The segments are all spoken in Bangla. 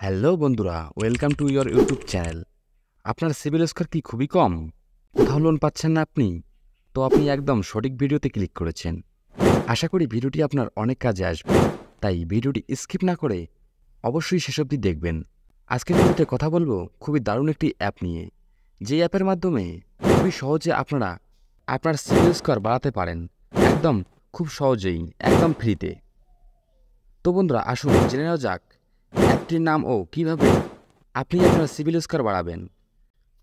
হ্যালো বন্ধুরা, welcome to your YouTube channel. আপনার সিবিল স্কোর কি খুবই কম? কোথাও লোন পাচ্ছেন না আপনি? তো আপনি একদম সঠিক ভিডিওতে ক্লিক করেছেন। আশা করি ভিডিওটি আপনার অনেক কাজে আসবে, তাই ভিডিওটি স্কিপ না করে অবশ্যই শেষ অবধি দেখবেন। আজকের ভিডিওতে কথা বলবো খুবই দারুণ একটি অ্যাপ নিয়ে, যে অ্যাপের মাধ্যমে খুবই সহজে আপনারা আপনার সিবিল স্কোর বাড়াতে পারেন, একদম খুব সহজেই, একদম ফ্রিতে। তো বন্ধুরা, আসুন জেনে নেওয়া যাক অ্যাপটির নাম ও কীভাবে আপনি আপনার সিবিল স্কোর বাড়াবেন।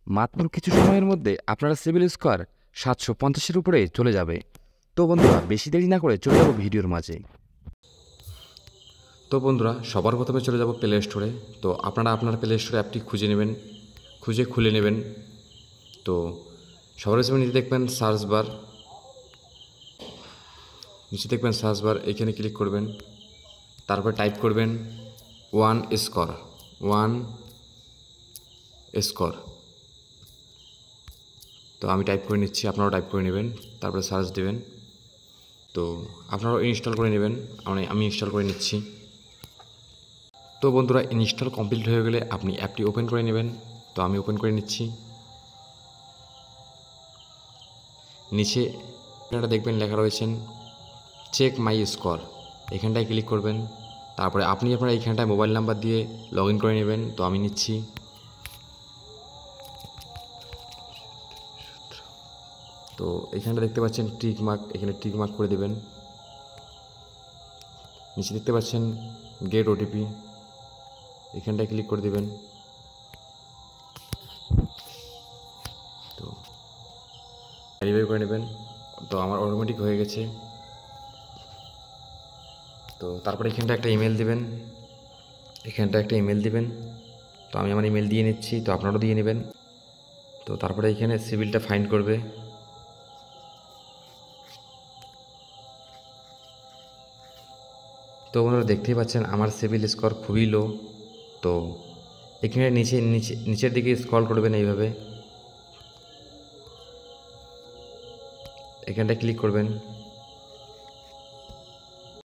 মাত্র কিছু সময়ের মধ্যে আপনার সিবিল স্কোর 750-এর উপরে চলে যাবে। তো বন্ধুরা, বেশি দেরি না করে চলে যাব ভিডিওর মাঝে। তো বন্ধুরা, সবার প্রথমে চলে যাব প্লে স্টোরে। তো আপনারা আপনার প্লে স্টোরে অ্যাপটি খুঁজে নেবেন, খুঁজে খুলে নেবেন। তো সবার প্রথমে নিচে দেখবেন সার্চ বার, এখানে ক্লিক করবেন। তারপর টাইপ করবেন ওয়ান স্কোর। তো আমি টাইপ করে নিচ্ছি, আপনারাও টাইপ করে নেবেন, তারপরে সার্চ দেবেন। তো আপনারাও ইনস্টল করে নেবেন, আমি ইনস্টল করে নিচ্ছি। তো বন্ধুরা, ইনস্টল কমপ্লিট হয়ে গেলে আপনি অ্যাপটি ওপেন করে নেবেন। তো আমি ওপেন করে নিচ্ছি। নিচে আপনারা দেখবেন লেখা রয়েছেন চেক মাই স্কোর, এখানটায় ক্লিক করবেন। তারপরে আপনি আপনার এইখানটায় মোবাইল নাম্বার দিয়ে লগ ইন করে নেবেন। তো আমি নিচ্ছি। তো এখানটা দেখতে পাচ্ছেন টিক মার্ক, এখানে টিক মার্ক করে দেবেন। নিচে দেখতে পাচ্ছেন গেট ওটিপি, এখানটায় ক্লিক করে দেবেন। তো ভেরিফাই করে নেবেন। তো আমার অটোমেটিক হয়ে গেছে। তো তারপরে এখানটা একটা ইমেল দেবেন, তো আমি আমার ইমেল দিয়ে নিচ্ছি, তো আপনারাও দিয়ে নেবেন। তো তারপরে এখানে সিবিলটা ফাইন্ড করবে। তো আপনারা দেখতেই পাচ্ছেন আমার সিবিল স্কোর খুবই লো। তো এখানে নিচের দিকে স্ক্রল করবেন, এইভাবে এখানটায় ক্লিক করবেন।